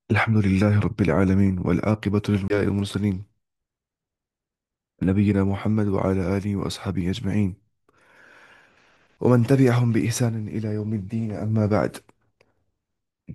الحمد لله رب العالمين والعاقبة للأنبياء والمرسلين نبينا محمد وعلى آله وأصحابه أجمعين ومن تبعهم بإحسان إلى يوم الدين أما بعد.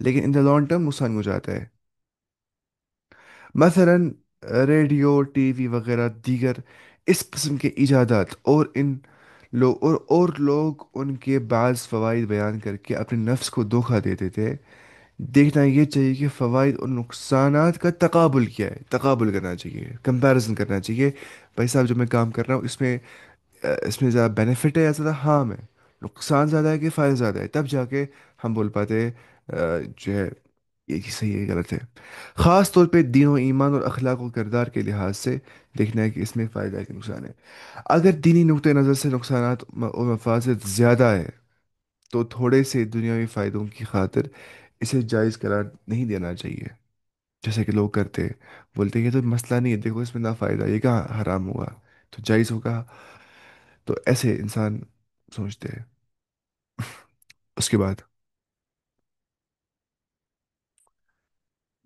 لیکن ان دا لانگ ٹرم نقصان ہو جاتا ہے. مثلا ریڈیو، ٹی وی وغیرہ دیگر اس قسم کے ایجادات، اور لوگ ان کے بعض فوائد بیان کر کے اپنے نفس کو دھوکہ دیتے تھے. دیکھنا یہ چاہیے کہ فوائد اور نقصانات کا تقابل کیا ہے، تقابل کرنا چاہیے، کمپیریزن کرنا چاہیے. بھائی صاحب جو میں کام کر رہا ہوں اس میں زیادہ بینیفٹ ہے یا زیادہ ہارم ہے، نقصان زیادہ ہے کہ فائدہ زیادہ ہے، تب جا کے ہم بول پاتے ہیں جو ہے یہ چیز صحیح ہے غلط ہے. خاص طور پہ دین و ایمان اور اخلاق و کردار کے لحاظ سے دیکھنا ہے کہ اس میں فائدہ ہے کہ نقصان ہے. اگر دینی نقطۂ نظر سے نقصانات اور مفاسد زیادہ ہے تو تھوڑے سے دنیاوی فائدوں کی خاطر اسے جائز قرار نہیں دینا چاہیے. جیسے کہ لوگ کرتے ہیں، بولتے ہیں یہ تو مسئلہ نہیں ہے، دیکھو اس میں نہ فائدہ، یہ کہاں حرام ہوا تو جائز ہوگا. تو ایسے انسان سوچتے ہیں. اس کے بعد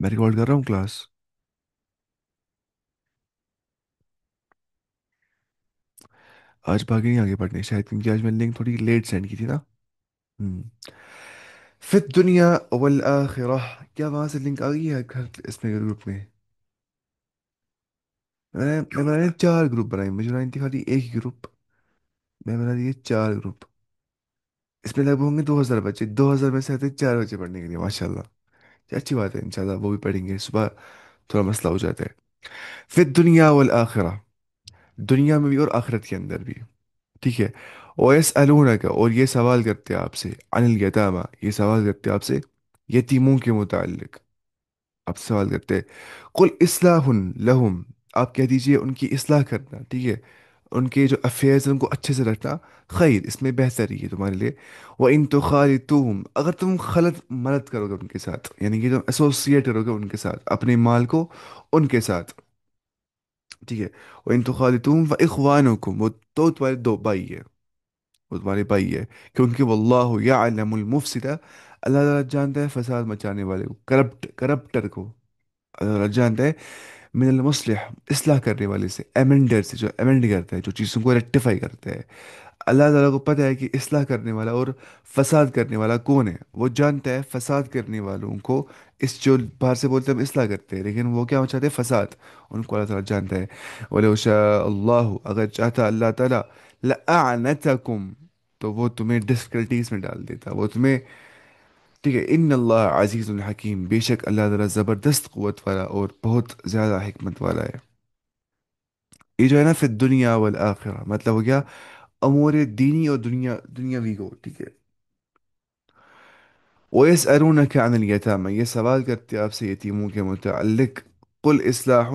میں ریکارڈ کر رہا ہوں کلاس. آج باقی نہیں آگے پڑھنے شاید، کیونکہ آج میں نے لنک تھوڑی لیٹ سینڈ کی تھی نا. ہوں. فی الدنیا والآخرہ. کیا وہاں سے لنک آ گئی ہے گھر اس میں گروپ میں؟ میں نے 4 گروپ بنائے، مجھے بنانی تھی خالی ایک ہی گروپ. میں بنا دیے 4 گروپ. اس میں لگ بھگ ہوں گے 2,000 بچے، 2,000 میں سے آتے 4 بچے پڑھنے کے لیے، ماشاء اللہ. یہ اچھی بات ہے، انشاءاللہ وہ بھی پڑھیں گے صبح. تھوڑا مسئلہ ہو جاتا ہے. فی الدنیا والآخرہ. دنیا میں بھی اور آخرت کے اندر بھی. ٹھیک ہے. وَيَسْأَلُونَكَ، اور یہ سوال کرتے ہیں آپ سے، عن الیتامیٰ، یہ سوال کرتے ہیں آپ سے یتیموں کے متعلق. آپ سے سوال کرتے ہیں. قل اصلاح لہم، آپ کہہ دیجئے ان کی اصلاح کرنا، ٹھیک ہے، ان کے جو افیئرز ہیں ان کو اچھے سے رکھنا، خیر، اس میں بہتری ہے تمہارے لیے. وَإِن تُخَالِطُوهُمْ، اگر تم خلط مدد کرو گے ان کے ساتھ، یعنی کہ تم ایسوسیٹ کرو گے ان کے ساتھ اپنے مال کو ان کے ساتھ. ٹھیک ہے. وَإِن تُخَالِطُوهُمْ فَإِخْوَانُكُمْ، وہ تو تمہارے دو بھائی ہے، وہ تمہارے بھائی ہے. کیونکہ واللہ یعلم المفسد، اللہ تعالیٰ جانتا ہے فساد مچانے والے کو، کرپٹر کو. اللہ تعالیٰ جانتا ہے من المصلح، اصلاح کرنے والے سے، ایمنڈر سے، جو ایمنڈ کرتا ہے، جو چیزوں کو ریکٹیفائی کرتا ہے. اللہ تعالیٰ کو پتہ ہے کہ اصلاح کرنے والا اور فساد کرنے والا کون ہے. وہ جانتا ہے فساد کرنے والوں کو، اس جو باہر سے بولتے ہیں ہم اصلاح کرتے ہیں لیکن وہ کیا چاہتے ہیں، فساد. ان کو اللہ تعالیٰ جانتا ہے. وَلَوْ شَاءَ اللَّهُ، اگر چاہتا اللہ تعالیٰ، لَأَعْنَتَكُمْ، تو وہ تمہیں ڈفیکلٹیز میں ڈال دیتا، وہ تمہیں. ٹھیک ہے. ان اللہ عزیز الحکیم، بے شک اللہ تعالیٰ زبردست قوت والا اور بہت زیادہ حکمت والا ہے. یہ جو ہے نا فی الدنیا والآخرہ، مطلب ہو گیا امور دینی اور دنیاوی کو. ٹھیک ہے. وَيَسْأَلُونَكَ عَنِ الْيَتَامَى، یہ سوال کرتے ہیں آپ سے یتیموں کے متعلق. قل اصلاح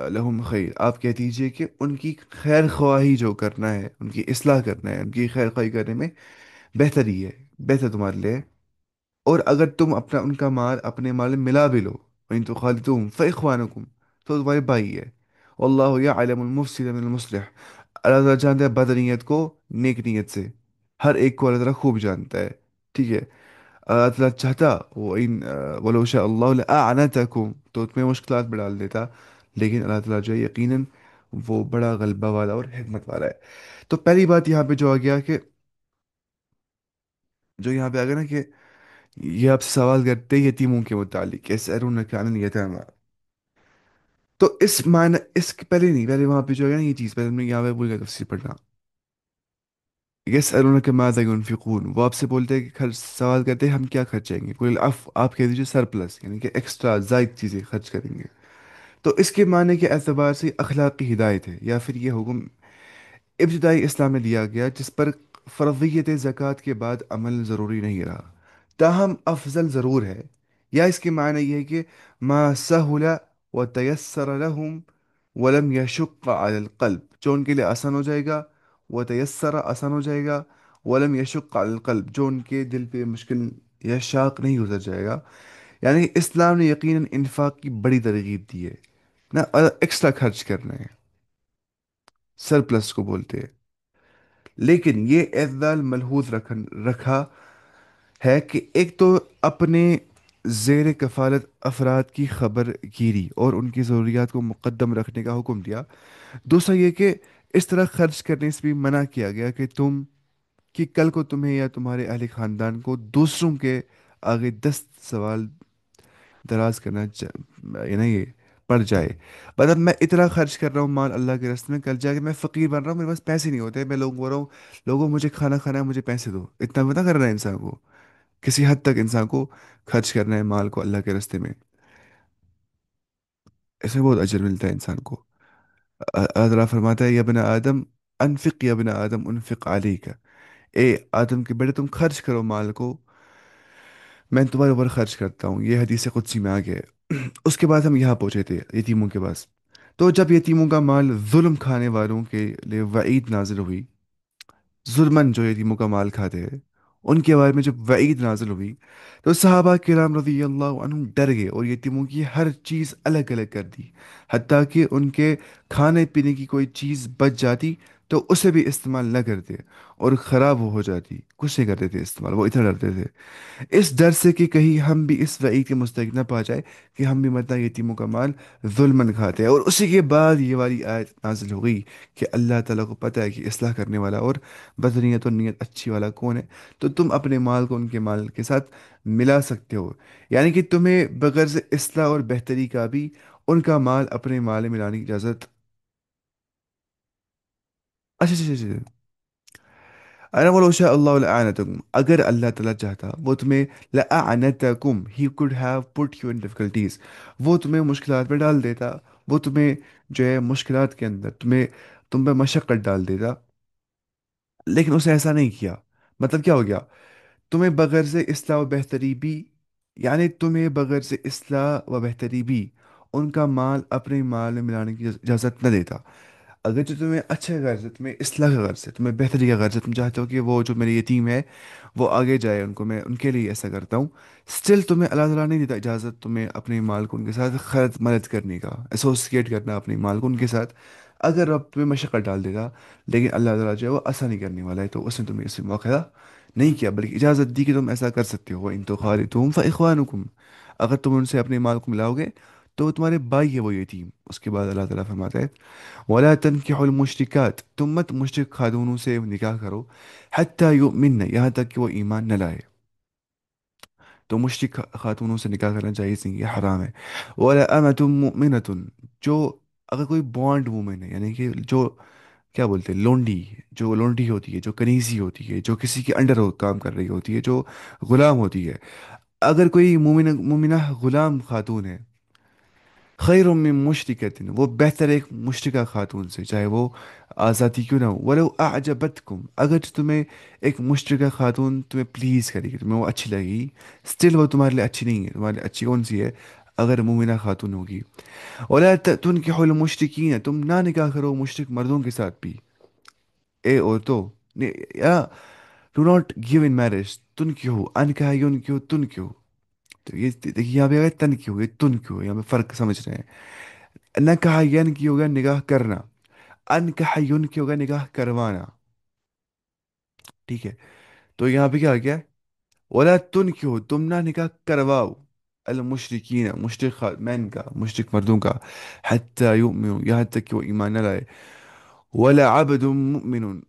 لہم خیر، آپ کہہ دیجئے کہ ان کی خیر خواہی جو کرنا ہے، ان کی اصلاح کرنا ہے، ان کی خیر خواہی کرنے میں بہتری ہے، بہتر تمہارے لیے. اور اگر تم ان کا مال اپنے مال میں ملا بھی لو، وَإِن تُخَالِطُوهُمْ فَإِخْوَانُكُمْ، تو تمہارے بھائی ہے. واللہ یعلم المفسد من المصلح، اللہ تعالیٰ جانتا ہے بد نیت کو نیک نیت سے، ہر ایک کو اللہ تعالیٰ خوب جانتا ہے. ٹھیک ہے. اللہ تعالیٰ چاہتا وَلَوْ شَاءَ اللَّهُ لَأَعْنَتَكُمْ، تو تمہیں مشکلات میں ڈال دیتا، لیکن اللہ تعالیٰ جو ہے یقیناً وہ بڑا غلبہ والا اور حکمت والا ہے. تو پہلی بات یہاں پہ جو آ گیا کہ، جو یہاں پہ آ گیا نا کہ یہ آپ سے سوال کرتے ہیں یتیموں کے متعلق، یسألونک عن الیتامی. تو اس معنی، اس کے پہلے نہیں، پہلے وہاں پہ جو ہے نا یہ چیز، پہلے ہم نے یہاں پہ بھول گیا تفسیر پڑھنا. یسألونک ماذا ينفقون، وہ آپ سے بولتے ہیں کہ خرچ، سوال کرتے ہیں ہم کیا خرچیں گے. کوئی العفو، آپ کہہ دیجیے سرپلس، یعنی کہ ایکسٹرا زائد چیزیں خرچ کریں گے. تو اس کے معنی کے اعتبار سے اخلاقی ہدایت ہے، یا پھر یہ حکم ابتدائی اسلام میں دیا گیا جس پر فرضیت زکوٰۃ کے بعد عمل ضروری نہیں رہا، تاہم افضل ضرور ہے. یا اس کے معنی یہ ہے کہ ما سہل و تیسر لہم ولم یشق علی القلب، جو ان کے لیے آسان ہو جائے گا، و تیسر، آسان ہو جائے گا، ولم یشق علی القلب، جو ان کے دل پہ مشکل یا شاق نہیں گزر جائے گا. یعنی کہ اسلام نے یقیناً انفاق کی بڑی ترغیب دی ہے نا، ایکسٹرا خرچ کرنا ہے، سرپلس کو بولتے ہیں. لیکن یہ اعتدال ملحوظ رکھا ہے کہ ایک تو اپنے زیر کفالت افراد کی خبر گیری اور ان کی ضروریات کو مقدم رکھنے کا حکم دیا. دوسرا یہ کہ اس طرح خرچ کرنے سے بھی منع کیا گیا کہ کل کو تمہیں یا تمہارے اہل خاندان کو دوسروں کے آگے 10 سوال دراز کرنا یہ پڑ جائے. مطلب میں اتنا خرچ کر رہا ہوں مال اللہ کے راستے میں، کل جا کے میں فقیر بن رہا ہوں، میرے پاس پیسے نہیں ہوتے، میں لوگوں کو بول رہا ہوں لوگوں مجھے کھانا کھانا ہے، مجھے پیسے دو. اتنا پتہ کرنا ہے انسان کو، کسی حد تک انسان کو خرچ کرنا ہے مال کو اللہ کے راستے میں. اس میں بہت اجر ملتا ہے انسان کو. اللہ تعالیٰ فرماتا ہے یا ابن آدم انفق، یا ابن آدم انفق علیک، اے آدم کے بیٹے تم خرچ کرو مال کو، میں تمہارے اوپر خرچ کرتا ہوں. یہ حدیث قدسی میں آ گیا ہے. اس کے بعد ہم یہاں پہنچے تھے یتیموں کے پاس. تو جب یتیموں کا مال ظلم کھانے والوں کے لیے وعید نازل ہوئی، ظلمن جو یتیموں کا مال کھاتے ہیں ان کے بارے میں جب وعید نازل ہوئی، تو صحابہ کرام رضی اللہ عنہم ڈر گئے اور یتیموں کی ہر چیز الگ الگ کر دی. حتیٰ کہ ان کے کھانے پینے کی کوئی چیز بچ جاتی تو اسے بھی استعمال نہ کرتے، اور خراب ہو جاتی کچھ نہیں کرتے تھے استعمال، وہ اتنا ڈرتے تھے اس ڈر سے کہ کہیں ہم بھی اس وعید کے مستحق نہ پا جائے کہ ہم بھی مطلب یتیموں کا مال ظلمن کھاتے ہیں. اور اسی کے بعد یہ والی آیت نازل ہو گئی کہ اللہ تعالیٰ کو پتہ ہے کہ اصلاح کرنے والا اور بدنیت اور نیت اچھی والا کون ہے، تو تم اپنے مال کو ان کے مال کے ساتھ ملا سکتے ہو. یعنی کہ تمہیں بغیر سے اصلاح اور بہتری کا بھی ان کا مال اپنے مال میں ملانے کی اجازت. اچھا اچھا اچھا اچھا. انا ولو شاء اللہ لأعنتکم، اگر اللہ تعالیٰ چاہتا وہ تمہیں لأعنتکم، he could have put you in difficulties، وہ تمہیں مشکلات میں ڈال دیتا، وہ تمہیں جو ہے مشکلات کے اندر تم پہ مشقت ڈال دیتا. لیکن اسے ایسا نہیں کیا. مطلب کیا ہو گیا؟ تمہیں بغیر سے اصلاح و بہتری بھی، یعنی تمہیں بغیر سے اصلاح و بہتری بھی ان کا مال اپنے مال میں ملانے کی اجازت نہ دیتا. اگر جو تمہیں اچھا غرض ہے، تمہیں اصلاح کا غرض ہے، تمہیں بہتری کا غرض ہے، تم چاہتے ہو کہ وہ جو میری یتیم ہے وہ آگے جائے، ان کو میں ان کے لیے ایسا کرتا ہوں، اسٹل تمہیں اللہ تعالیٰ نہیں دیتا اجازت تمہیں اپنے مال کو ان کے ساتھ خرد مدد کرنے کا، ایسوسیٹ کرنا اپنے مال کو ان کے ساتھ. اگر اب تمہیں مشقت ڈال دے گا، لیکن اللہ تعالیٰ جو ہے وہ آسانی کرنے والا ہے، تو اس نے تمہیں اس موقع نہیں کیا بلکہ اجازت دی کہ تم ایسا کر سکتے ہو. ان تو خالتم فاخوانکم، اگر تم ان سے اپنے مال کو ملاؤ گے تو وہ تمہارے بھائی ہے وہ یتیم. اس کے بعد اللہ تعالیٰ فرماتا ہے ولا تنكحوا المشركات، تم مت مشرک خاتونوں سے نکاح کرو حتى يؤمن، یہاں تک کہ وہ ایمان نہ لائے. تو مشرک خاتونوں سے نکاح کرنا جائز نہیں، یہ حرام ہے. ولا امة مؤمنة، جو اگر کوئی بانڈ وومن ہے، یعنی کہ جو کیا بولتے ہیں لونڈی، جو لونڈی ہوتی ہے، جو کنیزی ہوتی ہے، جو کسی کے انڈر کام کر رہی ہوتی ہے، جو غلام ہوتی ہے، اگر کوئی مومنہ غلام خاتون ہے، خیر من مشرکتن، وہ بہتر ہے ایک مشرکہ خاتون سے، چاہے وہ آزادی کیوں نہ ہو. ولو اعجبتکم، اگر تمہیں ایک مشرکہ خاتون تمہیں پلیز کرے گی، تمہیں وہ اچھی لگے گی، اسٹل وہ تمہارے لیے اچھی نہیں ہے. تمہارے لیے اچھی کون سی ہے؟ اگر مومنہ خاتون ہوگی. ولا تنکحوا المشرکین، تم نہ نکاح کرو مشرک مردوں کے ساتھ بھی. اے عورتوں، یا do not give in marriage تن کیوں ان کا یون کیوں تن کیوں. تو یہ دیکھیے یہاں پہ آگے تن کیوں، یہ تن کیوں، یہاں پہ فرق سمجھ رہے ہیں. نہ کہا ین کی ہوگا نگاہ کرنا، ان کہا یون کی ہوگا نگاہ کروانا. ٹھیک ہے، تو یہاں پہ کیا آ گیا؟ ولا تن کیوں، تم نہ نکاح کرواؤ المشرکین، مشرک مین کا، مشرک مردوں کا، حتی یؤمنوا، یہاں تک کہ وہ ایمان نہ لائے. ولا عبد مؤمن،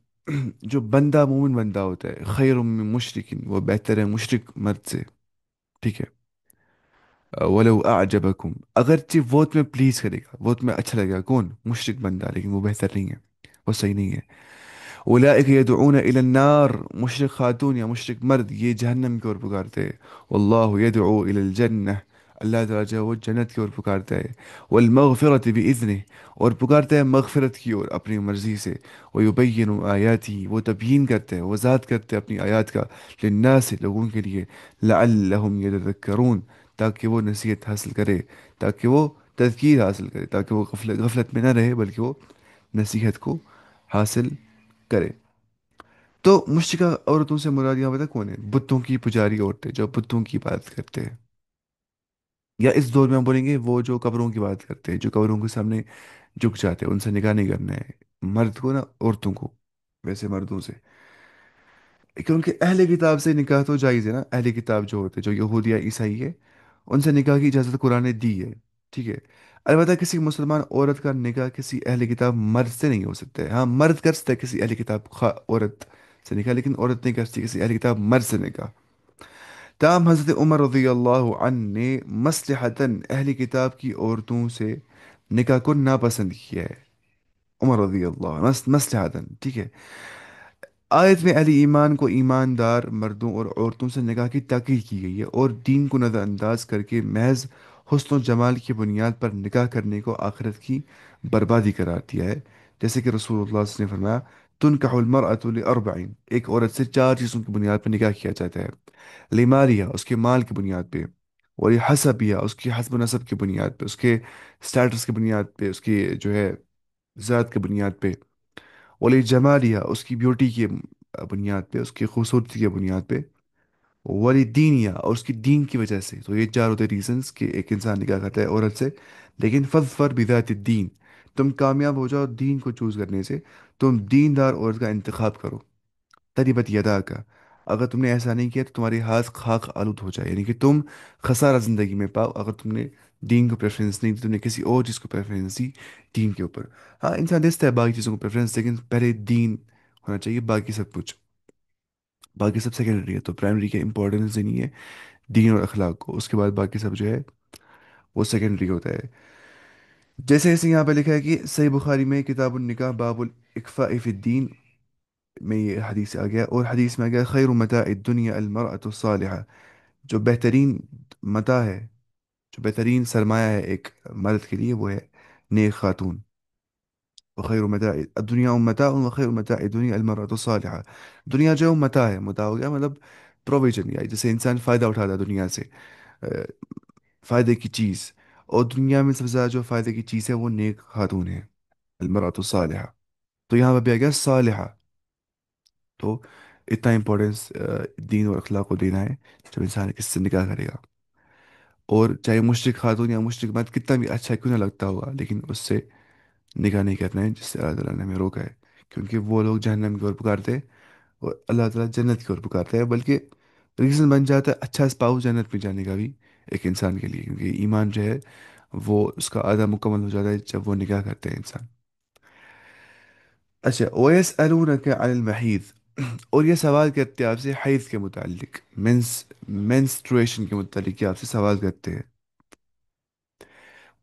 جو بندہ مومن بندہ ہوتا ہے، خیر من مشرک، وہ بہتر ہے مشرک مرد سے. ٹھیک ہے. ولو اعجبکم، اگرچہ وہ تمہیں پلیز کرے گا، وہ تمہیں اچھا لگے گا، کون؟ مشرک بندہ، لیکن وہ بہتر نہیں ہے، وہ صحیح نہیں ہے. اولئک یدعون الی النار، مشرک خاتون یا مشرک مرد یہ جہنم کی اور پکارتے ہیں. واللہ یدعو الی الجنہ، اللہ تعالیٰ جو ہے وہ جنت کی اور پکارتا ہے. والمغفرۃ بإذنہ، اور پکارتا ہے مغفرت کی اور اپنی مرضی سے. ویبین آیاتی، وہ تبیین کرتے ہیں، وضاحت کرتے ہیں اپنی آیات کا، للناس، لوگوں کے لیے، لعلہم یتذکرون، تاکہ وہ نصیحت حاصل کرے، تاکہ وہ تذکیر حاصل کرے، تاکہ وہ غفلت میں نہ رہے بلکہ وہ نصیحت کو حاصل کرے. تو مشرکہ عورتوں سے مراد یہاں پتہ کون ہے؟ بتوں کی پجاری عورتیں جو بتوں کی بات کرتے ہیں، یا اس دور میں ہم بولیں گے وہ جو قبروں کی بات کرتے ہیں، جو قبروں کے سامنے جھک جاتے ہیں، ان سے نکاح نہیں کرنا ہے مرد کو، نہ عورتوں کو. ویسے مردوں سے، کیونکہ اہل کتاب سے نکاح تو جائز ہے نا. اہل کتاب جو ہوتے جو یہودی یا عیسائی ہے، ان سے نکاح کی اجازت قرآن نے دی ہے. ٹھیک ہے. البتہ کسی مسلمان عورت کا نکاح کسی اہل کتاب مرد سے نہیں ہو سکتا ہے. ہاں مرد کر سکتا ہے کسی اہل کتاب عورت سے نکاح، لیکن عورت نہیں کر سکتی کسی اہل کتاب مرد سے نکاح. تاہم حضرت عمر رضی اللہ عنہ نے مصلحتاً اہل کتاب کی عورتوں سے نکاح کو ناپسند کیا ہے. عمر رضی اللہ عنہ مصلحتاً، ٹھیک ہے. آیت میں اہل ایمان کو ایماندار مردوں اور عورتوں سے نکاح کی تاکید کی گئی ہے، اور دین کو نظر انداز کر کے محض حسن و جمال کی بنیاد پر نکاح کرنے کو آخرت کی بربادی قرار دیا ہے. جیسے کہ رسول اللہ صلی اللہ علیہ وسلم نے فرمایا، تنکح المرأة لأربعین، ایک عورت سے چار چیزوں کی بنیاد پر نکاح کیا جاتا ہے. لیماریا، اس کے مال کی بنیاد پہ، اور یہ حسبیہ، اس کی حسب و نسب کی بنیاد پہ، اس کے سٹیٹس کی بنیاد پہ، اس کی جو ہے ذات کی بنیاد پہ. ولی جمالیہ، اس کی بیوٹی کی بنیاد پہ، اس کی خوبصورتی کی بنیاد پہ. ولی دینیا، اور اس کی دین کی وجہ سے. تو یہ چار ہوتے ریزنس کہ ایک انسان نکاح کرتا ہے عورت سے. لیکن فظفر بذات الدین، تم کامیاب ہو جاؤ دین کو چوز کرنے سے. تم دیندار عورت کا انتخاب کرو. تریبت یدا کا، اگر تم نے ایسا نہیں کیا تو تمہارے ہاتھ خاک آلود ہو جائے، یعنی کہ تم خسارہ زندگی میں پاؤ اگر تم نے دین کو پریفرنس نہیں دی، تم نے کسی اور چیز کو پریفرنس دی دین کے اوپر. ہاں انسان دیتا ہے باقی چیزوں کو پریفرنس، لیکن پہلے دین ہونا چاہیے، باقی سب کچھ، باقی سب سیکنڈری ہے. تو پرائمری کا امپورٹنس دینی ہے دین اور اخلاق کو، اس کے بعد باقی سب جو ہے وہ سیکنڈری ہوتا ہے. جیسے اسے یہاں پہ لکھا ہے کہ صحیح بخاری میں کتاب النکاح باب الاکفاء فی الدین میں یہ حدیث آ گیا، اور حدیث میں آ گیا خیر متاع الدنیا المرأة الصالحہ، جو بہترین متاع ہے، جو بہترین سرمایہ ہے ایک مرد کے لیے، وہ ہے نیک خاتون. وخیر متاع الدنیا متاع وخیر متاع الدنیا المرأة الصالحہ. دنیا جو ہے وہ متاع ہے، متاع ہو گیا مطلب پروویژن، یا جسے انسان فائدہ اٹھاتا ہے دنیا سے، فائدے کی چیز. اور دنیا میں سب سے زیادہ جو فائدے کی چیز ہے وہ نیک خاتون ہے، المرأة الصالحہ. تو یہاں پہ بھی آ گیا صالحہ. تو اتنا امپورٹینس دین اور اخلاق کو دینا ہے جب انسان اس سے نکاح کرے گا. اور چاہے مشرق خاتون یا مشرق مرد کتنا بھی اچھا کیوں نہ لگتا ہوگا، لیکن اس سے نکاح نہیں کرنا ہے جس سے اللہ تعالیٰ نے ہمیں روکا ہے. کیونکہ وہ لوگ جہنم کی اور پکارتے ہیں، اور اللہ تعالیٰ جنت کی اور پکارتا ہے. بلکہ ریزن بن جاتا ہے اچھا اسپاؤس جنت میں جانے کا بھی ایک انسان کے لیے، کیونکہ ایمان جو ہے وہ اس کا آدھا مکمل ہو جاتا ہے جب وہ نکاح کرتے ہیں انسان. اچھا، وَيَسْأَلُونَكَ عَنِ الْمَحِيضِ، اور یہ سوال کرتے ہیں آپ سے حیض کے متعلق، مینسٹریشن کے متعلق، یہ آپ سے سوال کرتے ہیں.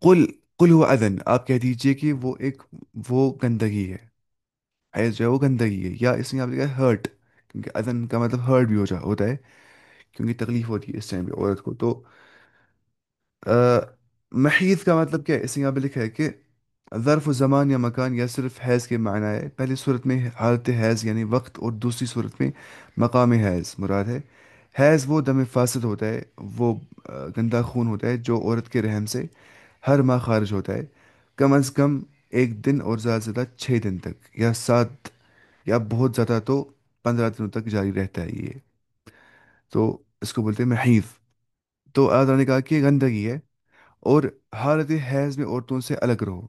قل قل هو اذن، آپ کہہ دیجئے کہ وہ گندگی ہے. حیض جو ہے وہ گندگی ہے، یا اس میں آپ لکھا ہے ہرٹ، کیونکہ اذن کا مطلب ہرٹ بھی ہوتا ہے، کیونکہ تکلیف ہوتی ہے اس ٹائم پہ عورت کو. تو آ، محیط کا مطلب کیا ہے؟ اس میں یہاں پہ لکھا ہے کہ ظرف زمان یا مکان، یا صرف حیض کے معنی ہے. پہلی صورت میں حالت حیض یعنی وقت، اور دوسری صورت میں مقام حیض مراد ہے. حیض وہ دم فاسد ہوتا ہے، وہ گندا خون ہوتا ہے جو عورت کے رحم سے ہر ماہ خارج ہوتا ہے، کم از کم ایک دن، اور زیادہ سے زیادہ 6 دن تک، یا 7، یا بہت زیادہ تو 15 دنوں تک جاری رہتا ہے یہ. تو اس کو بولتے ہیں محیض. تو اللہ تعالیٰ نے کہا کہ یہ گندگی ہے، اور حالت حیض میں عورتوں سے الگ رہو،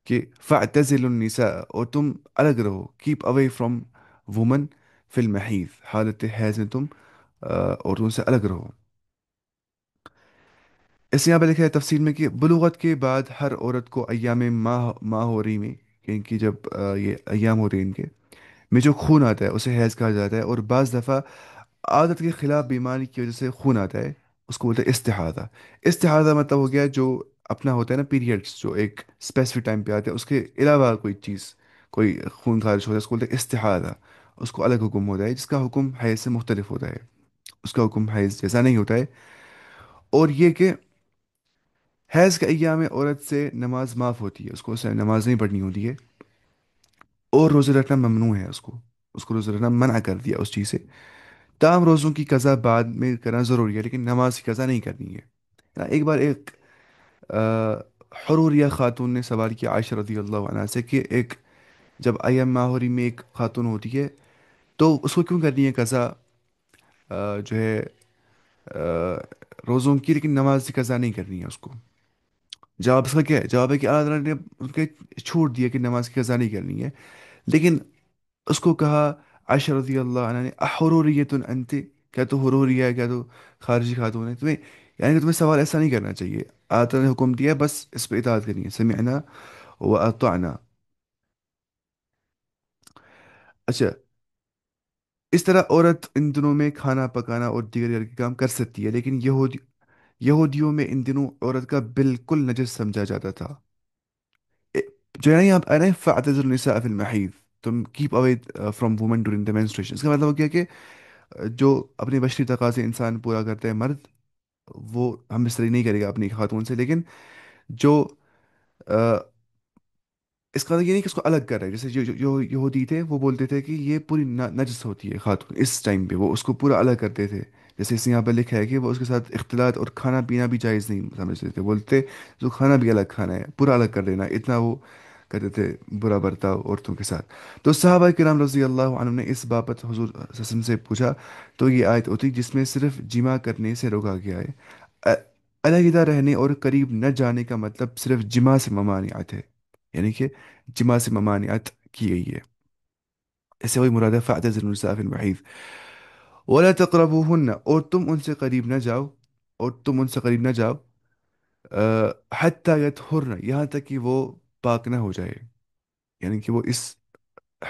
کہ فَاعْتَزِلُوا النِّسَاءَ، اور تم الگ رہو، کیپ اوے فرام وومن فی المحیض، حالت حیض میں تم عورتوں سے الگ رہو. اس یہاں پہ لکھا ہے تفسیر میں کہ بلوغت کے بعد ہر عورت کو ایام ماہ ہو رہی میں، یعنی کہ جب یہ ایام ہو رہے ہیں ان کے میں جو خون آتا ہے اسے حیض کہا جاتا ہے. اور بعض دفعہ عادت کے خلاف بیماری کی وجہ سے خون آتا ہے، اس کو بولتے ہیں استحاضہ. استحاضہ مطلب ہو گیا جو اپنا ہوتا ہے نا پیریڈس، جو ایک اسپیسیفک ٹائم پہ آتے ہیں، اس کے علاوہ کوئی چیز، کوئی خون خارج ہوتا ہے، اس کو بولتے ہیں استحاضہ. اس کو الگ حکم ہوتا ہے، جس کا حکم حیض سے مختلف ہوتا ہے، اس کا حکم حیض جیسا نہیں ہوتا ہے. اور یہ کہ حیض کے ایام میں عورت سے نماز معاف ہوتی ہے، اس کو اسے نماز نہیں پڑھنی ہوتی ہے. اور روزے رکھنا ممنوع ہے، اس کو روزے رکھنا منع کر دیا اس چیز سے. تاہم روزوں کی قضا بعد میں کرنا ضروری ہے، لیکن نماز کی قضا نہیں کرنی ہے. ایک بار ایک حروریہ خاتون نے سوال کیا عائشہ رضی اللہ عنہ سے کہ ایک جب ایام ماہوری میں ایک خاتون ہوتی ہے تو اس کو کیوں کرنی ہے قضا جو ہے آ، روزوں کی، لیکن نماز کی قضا نہیں کرنی ہے اس کو. جواب اس کا کیا ہے؟ جواب ہے کہ اللہ تعالیٰ نے ان کے چھوٹ دیا کہ نماز کی قضا نہیں کرنی ہے، لیکن اس کو کہا عائشہ رضی اللہ عنہ نے احروریت انت، کیا تو حروریہ ہے، کیا تو خارجی خاتون ہے تمہیں؟ یعنی کہ تمہیں سوال ایسا نہیں کرنا چاہیے، اللہ تعالیٰ نے حکم دیا ہے، بس اس پہ اطاعت کرنی ہے. سمعنا و اطعنا. اچھا، اس طرح عورت ان دنوں میں کھانا پکانا اور دیگر گھر کے کام کر سکتی ہے، لیکن یہودیوں میں ان دنوں عورت کا بالکل نجس سمجھا جاتا تھا۔ اے- جو ہے نا یہاں پہ فاعتزلوا النساء فی المحیض، تم keep away from women during the menstruation, اس کا مطلب ہو گیا کہ جو اپنے بشری تقاضے انسان پورا کرتے ہیں مرد، وہ ہم بستری نہیں کرے گا اپنی خاتون سے، لیکن جو اس کا مطلب یہ نہیں کہ اس کو الگ کر رہے ہیں، جیسے جو یہودی تھے وہ بولتے تھے کہ یہ پوری نجس ہوتی ہے خاتون، اس ٹائم پہ وہ اس کو پورا الگ کرتے تھے۔ جیسے اس یہاں پہ لکھا ہے کہ وہ اس کے ساتھ اختلاط اور کھانا پینا بھی جائز نہیں سمجھتے تھے، بولتے جو کھانا بھی الگ کھانا ہے، پورا الگ کر دینا، اتنا وہ کرتے تھے برا برتاؤ عورتوں کے ساتھ۔ تو صحابہ کرام رضی اللہ عنہ نے اس بابت حضور صلی اللہ علیہ وسلم سے پوچھا، تو یہ آیت ہوتی جس میں صرف جمع کرنے سے روکا گیا ہے۔ ا- علیحدہ رہنے اور قریب نہ جانے کا مطلب صرف جمع سے ممانعت ہے، یعنی کہ جمع سے ممانعت کی گئی ہے، اس سے وہی مراد ہے فاعتزلوا النساء فی المحیض ولا تقربوهن، اور تم ان سے قریب نہ جاؤ، اور تم ان سے قریب نہ جاؤ حتی یطہرن، یہاں تک کہ وہ پاک نہ ہو جائے، یعنی کہ وہ اس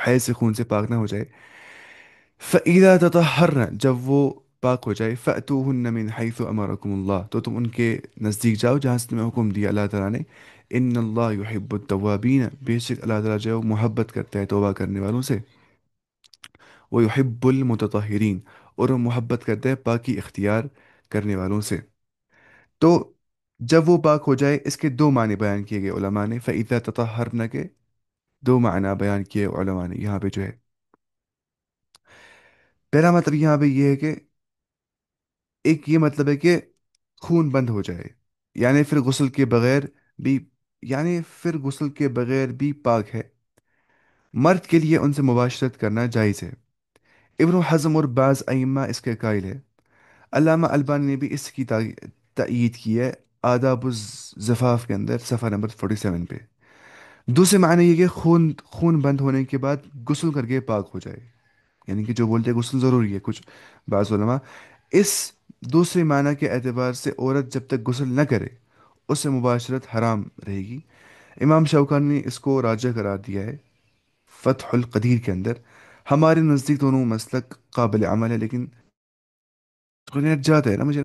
حیض سے خون سے پاک نہ ہو جائے۔ فَإِذَا تَطَهَّرْنَ، جب وہ پاک ہو جائے، فَأْتُوهُنَّ مِنْ حَيْثُ أَمَرَكُمُ اللَّهُ، تو تم ان کے نزدیک جاؤ جہاں سے تمہیں حکم دیا اللہ تعالیٰ نے۔ ان اللہ یحب التوابین، بے شک اللہ تعالیٰ جو ہے وہ محبت کرتا ہے توبہ کرنے والوں سے، وہ یحب المتطہرین، اور وہ محبت کرتا ہے پاکی اختیار کرنے والوں سے۔ تو جب وہ پاک ہو جائے، اس کے دو معنی بیان کیے گئے علماء نے، فَإِذَا تَطَهَّرْنَ کے دو معنی بیان کیے علماء نے یہاں پہ جو ہے۔ پہلا مطلب یہاں پہ یہ ہے کہ ایک یہ مطلب ہے کہ خون بند ہو جائے، یعنی پھر غسل کے بغیر بھی، یعنی پھر غسل کے بغیر بھی پاک ہے، مرد کے لیے ان سے مباشرت کرنا جائز ہے۔ ابن حزم اور بعض ائمہ اس کے قائل ہے۔ علامہ البانی نے بھی اس کی تائید کی ہے آداب الزفاف کے اندر صفحہ نمبر 47 پہ۔ دوسرے معنی یہ کہ خون بند ہونے کے بعد غسل کر کے پاک ہو جائے، یعنی کہ جو بولتے ہیں غسل ضروری ہے کچھ بعض علماء، اس دوسرے معنی کے اعتبار سے عورت جب تک غسل نہ کرے اس سے مباشرت حرام رہے گی۔ امام شوکانی نے اس کو راجہ قرار دیا ہے فتح القدیر کے اندر۔ ہمارے نزدیک دونوں مسلک قابل عمل ہے، لیکن نیٹ جاتا ہے نا مجھے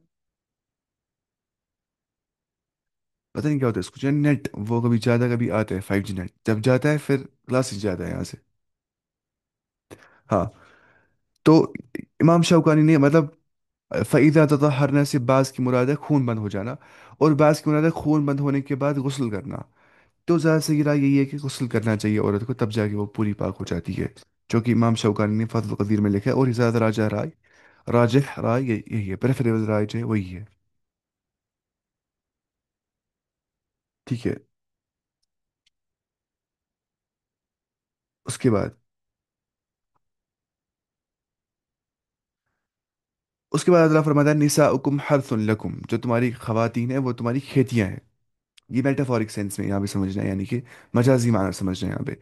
پتہ نہیں کیا ہوتا ہے اس کو، جو نیٹ وہ کبھی جاتا ہے کبھی آتا ہے، 5G نیٹ جب جاتا ہے پھر کلاس ہی جاتا ہے یہاں سے۔ ہاں، تو امام شوکانی نے مطلب فعیدہ تطہرنے سے بعض کی مراد ہے خون بند ہو جانا، اور بعض کی مراد ہے خون بند ہونے کے بعد غسل کرنا۔ تو زیادہ صحیح رائے یہی ہے کہ غسل کرنا چاہیے عورت کو، تب جا کے وہ پوری پاک ہو جاتی ہے، جو کہ امام شوکانی نے فضل القدیر میں لکھا ہے، اور یہ زیادہ راجح رائے یہی ہے، پریفریبل رائے جو ہے وہی ہے۔ ٹھیک ہے، اس کے بعد اللہ فرماتا ہے نساؤکم حرث لکم، جو تمہاری خواتین ہیں وہ تمہاری کھیتیاں ہیں۔ یہ میٹافورک سینس میں یہاں پہ سمجھنا ہے، یعنی کہ مجازی معنی سمجھنا ہے یہاں پہ۔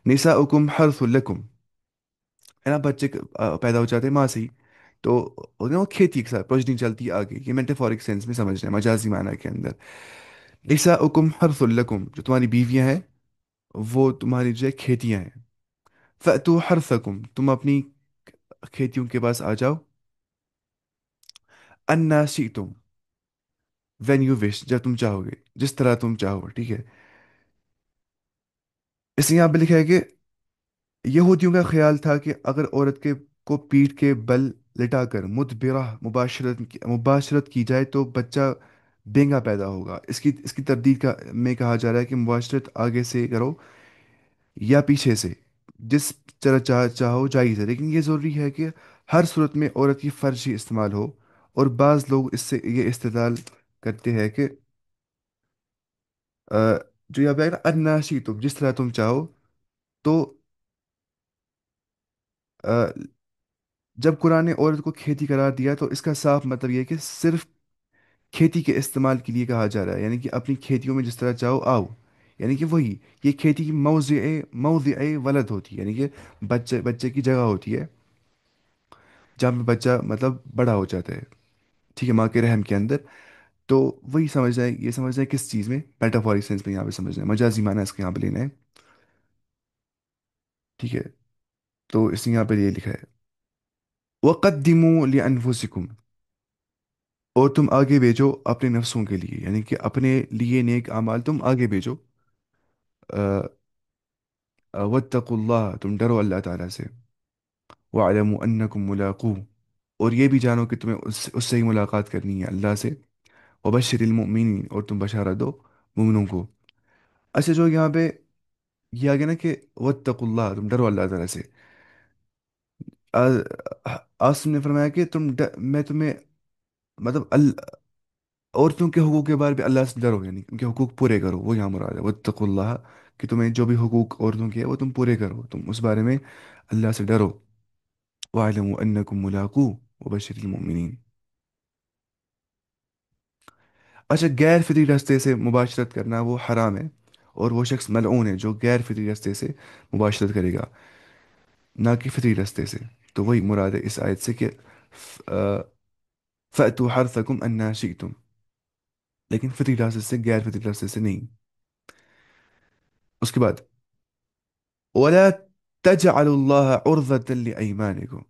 نساؤکم حرث لکم ہے نا، بچے پیدا ہو جاتے ہیں ماں سے ہی، تو وہ کھیتی کے ساتھ پروجنی چلتی ہے آگے، یہ میٹافورک سینس میں سمجھنا ہے مجازی معنی کے اندر۔ نساؤکم حرث لکم، جو تمہاری بیویاں ہیں وہ تمہاری جو ہے کھیتیاں ہیں۔ فأتو حرثکم، تم اپنی کھیتیوں کے پاس آ جاؤ، انا شئتم، وین یو وش، جب تم چاہو گے، جس طرح تم چاہو، ٹھیک ہے۔ اس لیے یہاں پہ لکھا ہے کہ یہودیوں کا خیال تھا کہ اگر عورت کے کو پیٹھ کے بل لٹا کر مدبرہ مباشرت کی جائے تو بچہ بینگا پیدا ہوگا۔ اس کی تردید میں کہا جا رہا ہے کہ مباشرت آگے سے کرو یا پیچھے سے، جس طرح چاہو جائز ہے، لیکن یہ ضروری ہے کہ ہر صورت میں عورت کی فرج ہی استعمال ہو۔ اور بعض لوگ اس سے یہ استدلال کرتے ہیں کہ آ، جو یہاں پہ ہے نا اناشی تم، جس طرح تم چاہو، تو آ، جب قرآن نے عورت کو کھیتی قرار دیا تو اس کا صاف مطلب یہ ہے کہ صرف کھیتی کے استعمال کے لیے کہا جا رہا ہے، یعنی کہ اپنی کھیتیوں میں جس طرح چاہو آؤ، یعنی کہ وہی یہ کھیتی کی موضع ولد ہوتی ہے، یعنی کہ بچے بچے کی جگہ ہوتی ہے جہاں پہ بچہ مطلب بڑا ہو جاتا ہے، ٹھیک ہے، ماں کے رحم کے اندر۔ تو وہی سمجھنا ہے، یہ سمجھنا ہے کس چیز میں، میٹافورک سینس میں یہاں پہ سمجھنا ہے، مجازی معنی اس کے یہاں پہ لینا ہے، ٹھیک ہے۔ تو اس نے یہاں پہ یہ لکھا ہے وقدموا لانفسکم، اور تم آگے بھیجو اپنے نفسوں کے لیے، یعنی کہ اپنے لیے نیک اعمال تم آگے بھیجو. واتقوا اللہ، تم ڈرو اللہ تعالیٰ سے. وَاعْلَمُوا أَنَّكُمْ مُلَاقُوهُ، اور یہ بھی جانو کہ تمہیں اس سے ہی ملاقات کرنی ہے، اللہ سے. وبشر المؤمنین، اور تم بشارت دو مومنوں کو. اچھا، جو یہاں پہ یہ آ گیا نا کہ واتقوا اللہ، تم ڈرو اللہ تعالیٰ سے. آسم نے فرمایا کہ میں تمہیں مطلب عورتوں کے حقوق کے بارے میں اللہ سے ڈرو، یعنی ان کے حقوق پورے کرو، وہ یہاں مراد ہے واتقوا اللہ. کہ تمہیں جو بھی حقوق عورتوں کے ہے وہ تم پورے کرو، تم اس بارے میں اللہ سے ڈرو. وَاعْلَمُوا أَنَّكُمْ مُلَاقُوهُ وَبَشِّرِ الْمُؤْمِنِينَ. اچھا، غیر فطری راستے سے مباشرت کرنا وہ حرام ہے، اور وہ شخص ملعون ہے جو غیر فطری راستے سے مباشرت کرے گا، نہ کہ فطری راستے سے. تو وہی مراد ہے اس آیت سے کہ فَأْتُوا حَرْثَكُمْ أَنَّا شِئْتُمْ، لیکن فطری راستے سے، غیر فطری راستے سے نہیں. اس کے بعد وَلَا تَجْعَلُوا اللَّهَ عُرْضَةً لِأَيْمَانِكُمْ،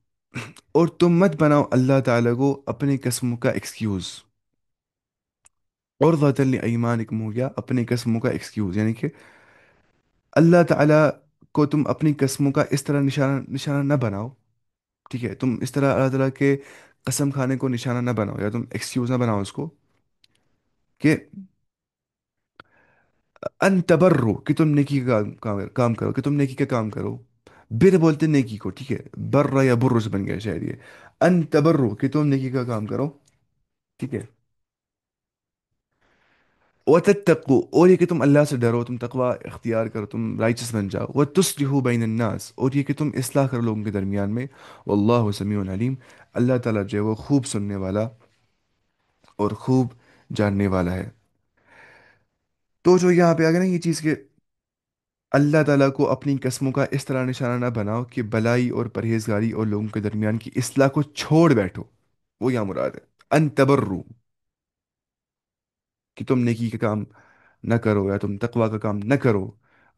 اور تم مت بناؤ اللہ تعالیٰ کو اپنی قسموں کا ایکسکیوز. عُرْضَةً لِأَيْمَانِكُمْ ہو گیا اپنی قسموں کا ایکسکیوز، یعنی کہ اللہ تعالیٰ کو تم اپنی قسموں کا اس طرح نشانہ نشانہ نہ بناؤ. ٹھیک ہے، تم اس طرح اللہ تعالیٰ کے قسم کھانے کو نشانہ نہ بناؤ، یا تم ایکسکیوز نہ بناؤ اس کو کہ ان تبرو، کہ تم نیکی کا کام کرو، کہ تم نیکی کا کام کرو. بر بولتے نیکی کو، ٹھیک ہے، بر یا بر سے بن گیا شاید یہ. ان تبرو، کہ تم نیکی کا کام کرو. ٹھیک ہے. وتتقو، اور یہ کہ تم اللہ سے ڈرو، تم تقوی اختیار کرو، تم رائچس بن جاؤ. وتصلحوا بین الناس، اور یہ کہ تم اصلاح کرو لوگوں کے درمیان میں. واللہ سمیع علیم، اللہ تعالیٰ جو ہے وہ خوب سننے والا اور خوب جاننے والا ہے. تو جو یہاں پہ آ گیا نا یہ چیز کہ اللہ تعالیٰ کو اپنی قسموں کا اس طرح نشانہ نہ بناؤ کہ بلائی اور پرہیزگاری اور لوگوں کے درمیان کی اصلاح کو چھوڑ بیٹھو، وہ یہاں مراد ہے. ان تبرو، کہ تم نیکی کا کام نہ کرو، یا تم تقوی کا کام نہ کرو،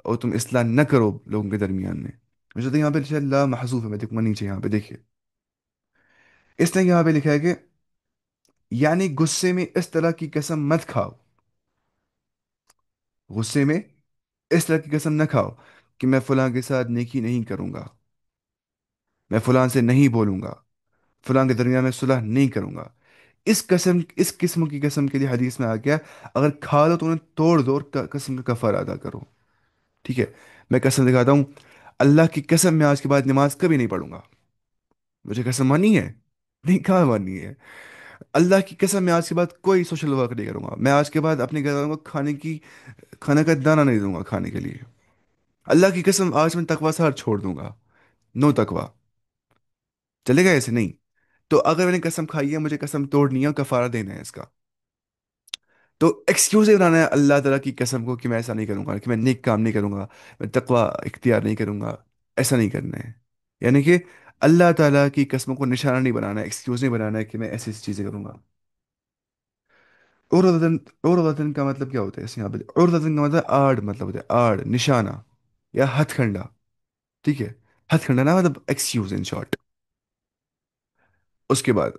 اور تم اصلاح نہ کرو لوگوں کے درمیان میں. مجھے تو یہاں پہ شاید لا محذوف ہے، میں دیکھوں گا نیچے یہاں پہ دیکھیے. اس نے یہاں پہ لکھا ہے کہ یعنی غصے میں اس طرح کی قسم مت کھاؤ. غصے میں اس طرح کی قسم نہ کھاؤ کہ میں فلاں کے ساتھ نیکی نہیں کروں گا، میں فلاں سے نہیں بولوں گا، فلاں کے درمیان میں صلح نہیں کروں گا. اس قسم کی قسم کے لیے حدیث میں آ گیا اگر کھا لو تو انہیں توڑ دو اور قسم کا کفارہ ادا کرو. ٹھیک ہے، میں قسم دکھاتا ہوں، اللہ کی قسم میں آج کے بعد نماز کبھی نہیں پڑھوں گا. مجھے قسم مانی ہے؟ نہیں، کہاں مانی ہے. اللہ کی قسم میں آج کے بعد کوئی سوشل ورک نہیں کروں گا. میں آج کے بعد اپنے گھر والوں کو کھانے کا دانہ نہیں دوں گا کھانے کے لیے. اللہ کی قسم آج میں تقوی سار چھوڑ دوں گا. نو تقوی. چلے گا ایسے؟ نہیں. تو اگر میں نے قسم کھائی ہے، مجھے قسم توڑنی ہے اور کفارہ دینا ہے اس کا. تو ایکسکیوز ہی بنانا ہے اللہ تعالیٰ کی قسم کو کہ میں ایسا نہیں کروں گا، کہ میں نیک کام نہیں کروں گا، میں تقوی اختیار نہیں کروں گا. ایسا نہیں کرنا ہے. یعنی کہ اللہ تعالیٰ کی قسموں کو نشانہ نہیں بنانا ہے، ایکسکیوز نہیں بنانا ہے کہ میں ایسی ایسی چیزیں کروں گا. اور وطن، اور وطن کا مطلب کیا ہوتا ہے اس یہاں پہ؟ اور وطن کا مطلب آڑ، مطلب ہوتا ہے آڑ، نشانہ یا ہتھ کنڈا. ٹھیک ہے، ہتھ کنڈا نا، مطلب ایکسکیوز ان شارٹ. اس کے بعد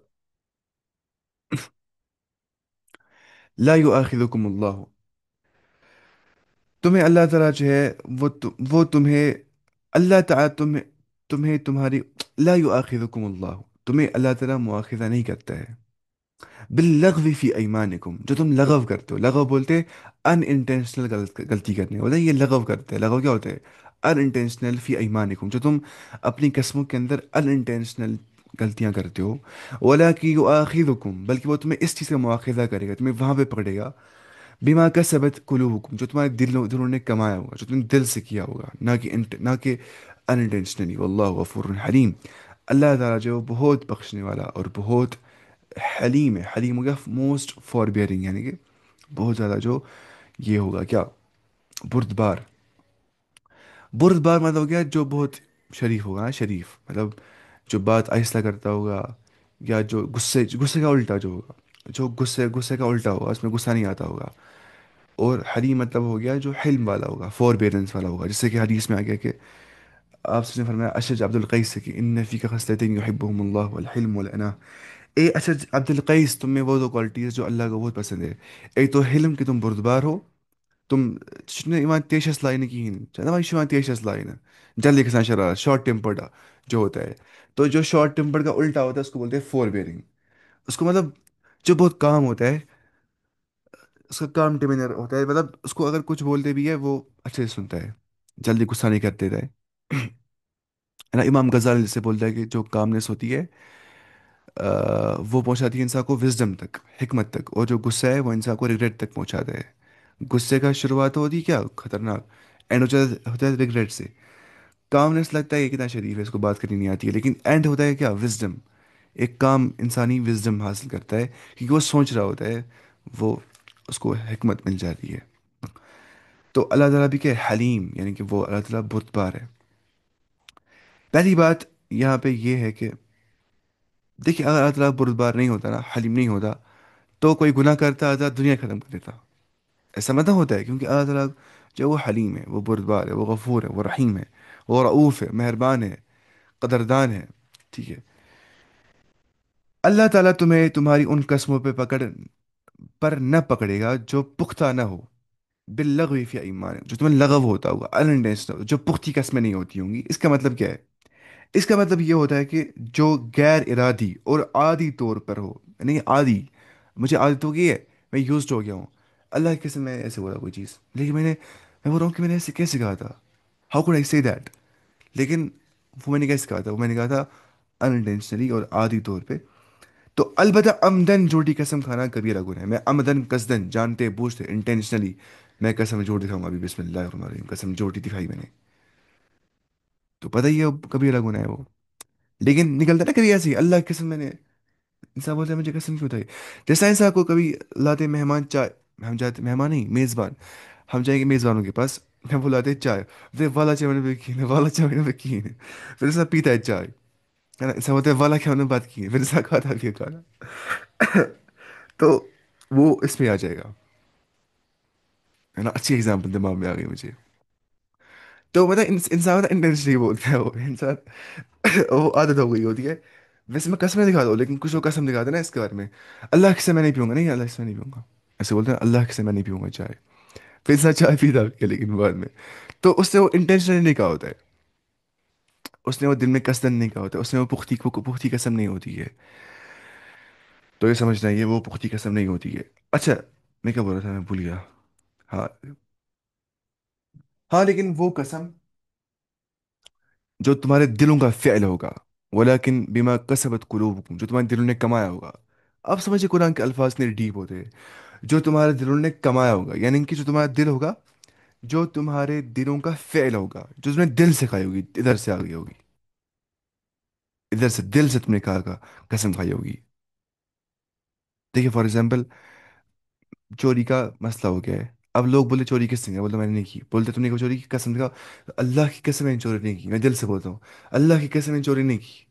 لا یؤاخذکم اللہ، تمہیں اللہ تعالیٰ جو ہے وہ تمہیں، اللہ تعالیٰ تمہیں تمہاری، لا یؤاخذکم اللہ، تمہیں اللہ تعالیٰ مواخذہ نہیں کرتا ہے باللغو فی ایمانکم، جو تم لغو کرتے ہو. لغو بولتے ان انٹینشنل غلطی کرنے بولتے ہیں، یہ لغو کرتے ہیں. لغو کیا ہوتا ہے؟ ان انٹینشنل فی ایمانکم، جو تم اپنی قسموں کے اندر ان انٹینشنل غلطیاں کرتے ہو. ولاکن یؤاخذکم، بلکہ وہ تمہیں اس چیز کا مواخذہ کرے گا، تمہیں وہاں پہ پکڑے گا. بما کسبت قلوبکم، جو تمہارے دلوں نے کمایا ہوگا، جو تم نے دل سے کیا ہوگا، نہ کہ ان انٹینشنلی. واللہ غفور حلیم، اللہ تعالیٰ جو ہے وہ بہت بخشنے والا اور بہت حلیم ہے. حلیم ہو گیا موسٹ فار بیئرنگ، یعنی کہ بہت زیادہ جو یہ ہوگا کیا، بردبار. بردبار مطلب ہو گیا جو بہت شریف ہوگا نا، شریف مطلب جو بات آہستہ کرتا ہوگا، یا جو غصے کا الٹا جو ہوگا، جو غصے کا الٹا ہوگا، اس میں غصہ نہیں آتا ہوگا. اور حلیم مطلب ہو گیا جو حلم والا ہوگا، فور بیرنس والا ہوگا، جیسے کہ حدیث میں آ گیا کہ آپ سے نے فرمایا اشج عبد القیس سے کہ ان فیک خصلتین یحبہم اللہ والحلم والاناہ، اے اشج عبد القیس، تم میں وہ دو کوالٹیز جو اللہ کو بہت پسند ہے. ایک تو حلم کہ تم بردبار ہو، تم چھنے ایمان تیشس لائن کی ہین چنا وای شوان تیشس لائن جلدی کسان شرارت شارٹ ٹیمپرڈ جو ہوتا ہے. تو جو شارٹ ٹیمپرڈ کا الٹا ہوتا ہے اس کو بولتے ہیں فور بیئرنگ. اس کو مطلب جو بہت کام ہوتا ہے، اس کا کام ڈیمینر ہوتا ہے، مطلب اس کو اگر کچھ بولتے بھی ہے وہ اچھے سے سنتا ہے، جلدی غصہ نہیں کرتے رہے. ہے نا، امام غزالی جسے بولتا ہے کہ جو کامنس ہوتی ہے وہ پہنچاتی ہے انسان کو وزڈم تک، حکمت تک، اور جو غصہ ہے وہ انسان کو ریگریٹ تک پہنچاتا ہے. غصے کا شروعات ہوتی ہے کیا خطرناک، اینڈ ہوتا ہے ریگریٹ سے. کامنس لگتا ہے یہ کتنا شریف ہے، اس کو بات کرنی نہیں آتی ہے، لیکن اینڈ ہوتا ہے کیا، وزڈم. ایک کام انسانی وزڈم حاصل کرتا ہے کیونکہ وہ سوچ رہا ہوتا ہے، وہ اس کو حکمت مل جاتی ہے. تو اللہ تعالیٰ بھی کہ حلیم، یعنی کہ وہ اللہ تعالیٰ بردبار ہے. پہلی بات یہاں پہ یہ ہے کہ دیکھیے اگر اللہ تعالیٰ بردبار نہیں ہوتا نا، حلیم نہیں ہوتا، تو کوئی گناہ کرتا اللہ تعالیٰ دنیا ختم کر دیتا. ایسا مت ہوتا ہے کیونکہ اللہ تعالیٰ جو وہ حلیم ہے، وہ بردبار ہے، وہ غفور ہے، وہ رحیم ہے، وہ رعوف ہے، مہربان ہے، قدردان ہے. ٹھیک ہے. اللہ تعالیٰ تمہیں تمہاری ان قسموں پہ پر نہ پکڑے گا جو پختہ نہ ہو، باللغو فی ایمان، جو تمہیں لغو ہوتا ہوگا، انٹینشنل، جو پختی قسمیں نہیں ہوتی ہوں گی. اس کا مطلب کیا ہے؟ اس کا مطلب یہ ہوتا ہے کہ جو غیر ارادی اور عادی طور پر ہو، یعنی عادی، مجھے عادت ہو گئی ہے، میں یوزڈ ہو گیا ہوں. اللہ کی قسم میں ایسے بولا کوئی چیز، لیکن میں بول رہا ہوں کہ میں نے ایسے کیسے کہا تھا، ہاؤ کوڈ آئی سے دیٹ. لیکن وہ میں نے کیسے کہا تھا، وہ میں نے کہا تھا انٹینشنلی اور عادی طور پہ. تو البتہ عمدن جھوٹی قسم کھانا کبیرہ گناہ ہے. میں عمدن قصدن جانتے بوجھتے انٹینشنلی میں قسم جھوٹ دکھاؤں گا. ابھی بسم اللہ الرحمن الرحیم قسم جھوٹی دکھائی میں نے، تو پتہ ہی ہے وہ کبیرہ گناہ ہے وہ. لیکن نکلتا نا کبھی ایسے ہی اللہ کی قسم میں نے، انسان بولتا ہے مجھے قسم کیوں بتائی. جیسا انسان کو کبھی لاتے مہمان چائے، ہم جاتے مہمان نہیں میزبان، ہم جائیں گے میزبانوں کے پاس، ہم بلاتے چائے، پھر والا چائے میں نے کی والا چائے میں نے کی، پھر انسان پیتا ہے چائے، ہے نا، انسان بولتا ہے والا کیا ہم نے بات کی ہے، پھر انسان کھاتا بھی ہے کھانا. تو وہ اس میں آ جائے گا. ہے نا، اچھی اگزامپل دماغ میں آ گئی مجھے. تو مطلب انسان انٹینشنلی بولتا ہے، وہ انسان وہ عادت ہو گئی ہوتی ہے. ویسے میں قسمیں دکھاتا ہوں، لیکن کچھ لوگ قسم دکھاتے ہیں نا اس کے بارے میں، اللہ کی سے میں نہیں پیوں گا، نہیں اللہ کی سے میں نہیں پیوں گا، ایسے بولتے ہیں اللہ کی سے میں نہیں پیوں گا چائے. پھر انسان چائے پیتا بھی ہے لیکن بعد میں، تو اس نے وہ انٹینشنلی نہیں کہا ہوتا ہے، اس نے وہ دل میں قصدن نہیں کہا ہوتا ہے، اس نے وہ پختی قسم نہیں ہوتی ہے. تو یہ سمجھنا ہے یہ وہ پختی قسم نہیں ہوتی ہے. اچھا، میں کیا بول رہا تھا، میں بھول گیا. ہاں. ہاں لیکن وہ قسم جو تمہارے دلوں کا فعل ہوگا، ولیکن بما کسبت قلوبکم، جو تمہارے دلوں نے کمایا ہوگا. اب سمجھے قرآن کے الفاظ اتنے ڈیپ ہوتے ہیں. جو تمہارے دلوں نے کمایا ہوگا، یعنی کہ جو تمہارا دل ہوگا، جو تمہارے دلوں کا فعل ہوگا، جو تم نے دل سے کھائی ہوگی، ادھر سے آ گئی ہوگی، ادھر سے دل سے تم نے کہا کا قسم کھائی ہوگی. دیکھیے فار ایگزامپل چوری کا مسئلہ ہو گیا ہے. اب لوگ بولے چوری کس نے کی، بولتے میں نے نہیں کی، بولتے تم نے کو چوری کی قسم دکھا، اللہ کی قسم میں نے چوری نہیں کی، میں دل سے بولتا ہوں اللہ کی قسم میں نے چوری نہیں کی.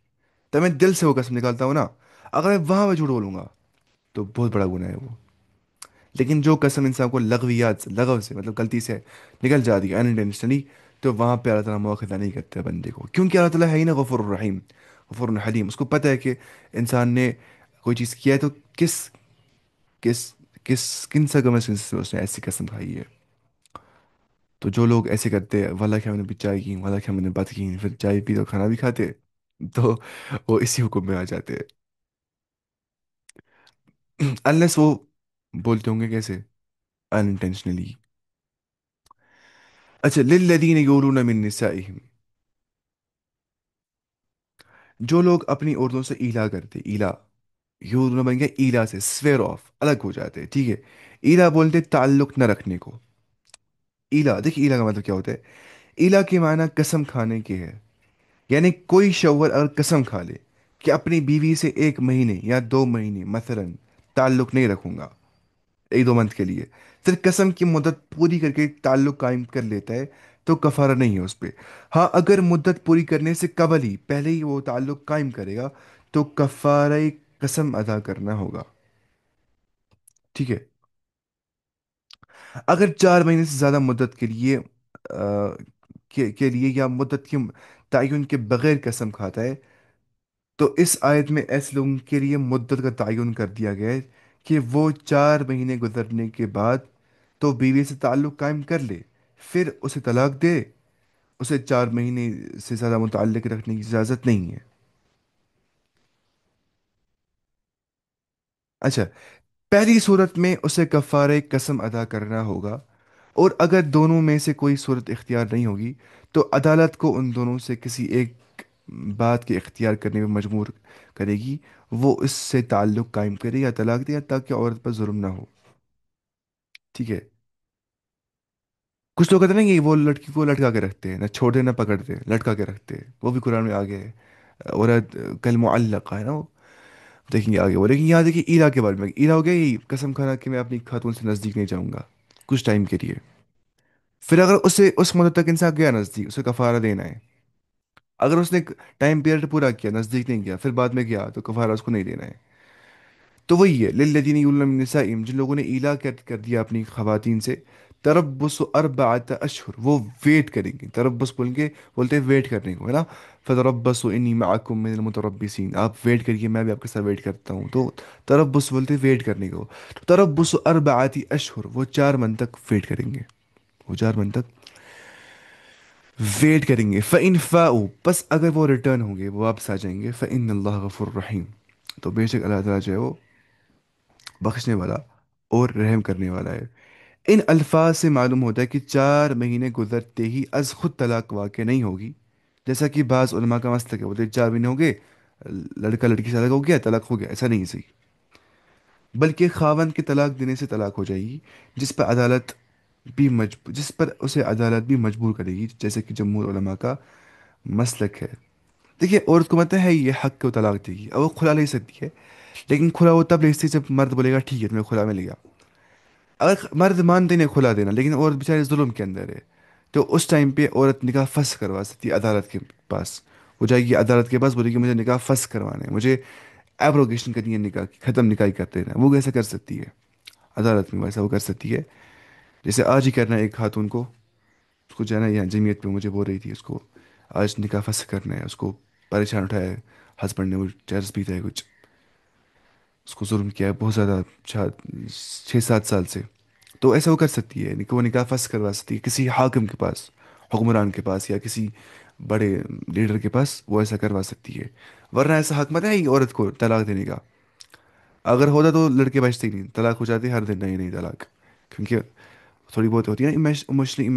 تو میں دل سے وہ قسم نکالتا ہوں نا. اگر میں وہاں میں جھوٹ بولوں گا تو بہت بڑا گناہ ہے وہ. لیکن جو قسم انسان کو لغویات سے، لغو سے مطلب غلطی سے نکل جاتی ہے انٹینشنلی، تو وہاں پہ اللہ تعالیٰ مواخذہ نہیں کرتا ہے بندے کو، کیونکہ اللہ تعالیٰ ہے ہی نا غفور الرحیم، غفور الحلیم. اس کو پتہ ہے کہ انسان نے کوئی چیز کیا ہے تو کس کس کس کن سرکمسٹنس سے اس نے ایسی قسم کھائی ہے. تو جو لوگ ایسے کرتے ہیں، والا کہ ہم نے بھی چائے کی، والا کہ ہم نے بات کی، پھر چائے پی تو کھانا بھی کھاتے، تو وہ اسی حکم میں آ جاتے ہیں. انلیس وہ بولتے ہوں گے کیسے، انٹینشنلی. اچھا، للذین یولون من نسائہم، جو لوگ اپنی عورتوں سے ایلا کرتے، ایلا، یولون بن گیا ایلا سے، سویر آف، الگ ہو جاتے. ٹھیک ہے. ایلا بولتے تعلق نہ رکھنے کو. ایلا، دیکھیے ایلا کا مطلب کیا ہوتا ہے. ایلا کے معنی قسم کھانے کے ہے. یعنی کوئی شوہر اگر قسم کھا لے کہ اپنی بیوی سے 1 مہینے یا 2 مہینے مثلا تعلق نہیں رکھوں گا، 1 2 منتھ کے لیے، پھر قسم کی مدت پوری کر کے تعلق قائم کر لیتا ہے، تو کفارہ نہیں ہے اس پہ. ہاں اگر مدت پوری کرنے سے قبل ہی پہلے ہی وہ تعلق قائم کرے گا تو کفارہ قسم ادا کرنا ہوگا. ٹھیک ہے. اگر 4 مہینے سے زیادہ مدت کے لیے کے لیے یا مدت کی تعین کے بغیر قسم کھاتا ہے، تو اس آیت میں ایسے لوگوں کے لیے مدت کا تعین کر دیا گیا ہے کہ وہ 4 مہینے گزرنے کے بعد تو بیوی سے تعلق قائم کر لے، پھر اسے طلاق دے، اسے 4 مہینے سے زیادہ متعلق رکھنے کی اجازت نہیں ہے۔ اچھا، پہلی صورت میں اسے کفارہ قسم ادا کرنا ہوگا، اور اگر دونوں میں سے کوئی صورت اختیار نہیں ہوگی تو عدالت کو ان دونوں سے کسی ایک بات کے اختیار کرنے میں مجبور کرے گی، وہ اس سے تعلق قائم کرے یا طلاق دے، تاکہ عورت پر ظلم نہ ہو۔ ٹھیک ہے؟ کچھ لوگ کہتے ہیں نا کہ وہ لڑکی کو لٹکا کے رکھتے ہیں، نہ چھوڑتے نہ پکڑتے، لٹکا کے رکھتے ہیں، وہ بھی قرآن میں آگے ہے، عورت کل معلقہ ہے نا وہ، دیکھیں گے آگے وہ، لیکن یہاں دیکھیے ایلا کے بارے میں، ایلا ہو گیا یہ قسم کھانا کہ میں اپنی خاتون سے نزدیک نہیں جاؤں گا کچھ ٹائم کے لیے، پھر اگر اسے اس مدت تک انسان گیا نزدیک، اسے کفارہ دینا ہے۔ اگر اس نے ٹائم پیریڈ پورا کیا، نزدیک نہیں گیا، پھر بعد میں گیا، تو کفارہ اس کو نہیں دینا ہے۔ تو وہی ہے للذین یؤلون من نسائہم، جن لوگوں نے ایلا کر دیا اپنی خواتین سے، تربص اربعۃ اشہر، وہ ویٹ کریں گے، تربص بول کے بولتے ہیں ویٹ کرنے کو، ہے نا؟ فتربصوا انی معکم من المتربصین، آپ ویٹ کریے، میں بھی آپ کے ساتھ ویٹ کرتا ہوں، تو تربص بولتے ہیں ویٹ کرنے کو، تو تربص اربعۃ اشہر، وہ 4 منتھ تک ویٹ کریں گے، وہ 4 منتھ تک ویٹ کریں گے۔ فَإِن فَاءُوا، پس اگر وہ ریٹرن ہوں گے، وہ واپس آ جائیں گے، فَإِنَّ اللَّهَ غَفُورٌ رَحِيمٌ، تو بے شک اللہ تعالیٰ جو ہے وہ بخشنے والا اور رحم کرنے والا ہے۔ ان الفاظ سے معلوم ہوتا ہے کہ 4 مہینے گزرتے ہی از خود طلاق واقع نہیں ہوگی، جیسا کہ بعض علماء کا مسلک ہے، بولتے ہیں 4 مہینے ہو گئے، لڑکا لڑکی سے الگ ہو گیا، طلاق ہو گیا، ایسا نہیں ہے صحیح، بلکہ خاوند کے طلاق دینے سے طلاق ہو جائے گی، جس پر عدالت جس پر اسے عدالت بھی مجبور کرے گی، جیسے کہ جمہور علماء کا مسلک ہے۔ دیکھیے عورت کو مت ہے یہ حق کو طلاق دے گی، اور وہ کھلا لے سکتی ہے، لیکن کھلا وہ تب لے سکتی ہے جب مرد بولے گا ٹھیک ہے تمہیں کھلا مل گیا۔ اگر مرد مانتے نہیں کھلا دینا، لیکن عورت بیچاری ظلم کے اندر ہے، تو اس ٹائم پہ عورت نکاح فسخ کروا سکتی ہے عدالت کے پاس، وہ جائے گی عدالت کے پاس، بولے گی مجھے نکاح فسخ کروانا ہے، مجھے ایبروگیشن کرنی ہے نکاح کی، ختم نکاح کر دینا ہے، وہ ایسا کر سکتی ہے عدالت میں، ویسا وہ کر سکتی ہے۔ جیسے آج ہی کرنا ہے ایک خاتون کو، اس کو جانا ہے یہاں جمعیت پہ، مجھے بول رہی تھی اس کو آج نکاح فسخ کرنا ہے، اس کو پریشان اٹھایا ہے، ہسبینڈ نے وہ چرس پیتا ہے کچھ، اس کو ظلم کیا ہے بہت زیادہ، 6 7 سال سے، تو ایسا وہ کر سکتی ہے کہ وہ نکاح فسخ کروا سکتی ہے کسی حاکم کے پاس، حکمران کے پاس، یا کسی بڑے لیڈر کے پاس، وہ ایسا کروا سکتی ہے، ورنہ ایسا حق مت ہے ہی عورت کو طلاق دینے کا، اگر ہوتا تو لڑکے بچتے ہی نہیں، طلاق ہو جاتی ہر دن، نہیں نہیں طلاق، کیونکہ تھوڑی بہت ہوتی ہے نا ایموشنلی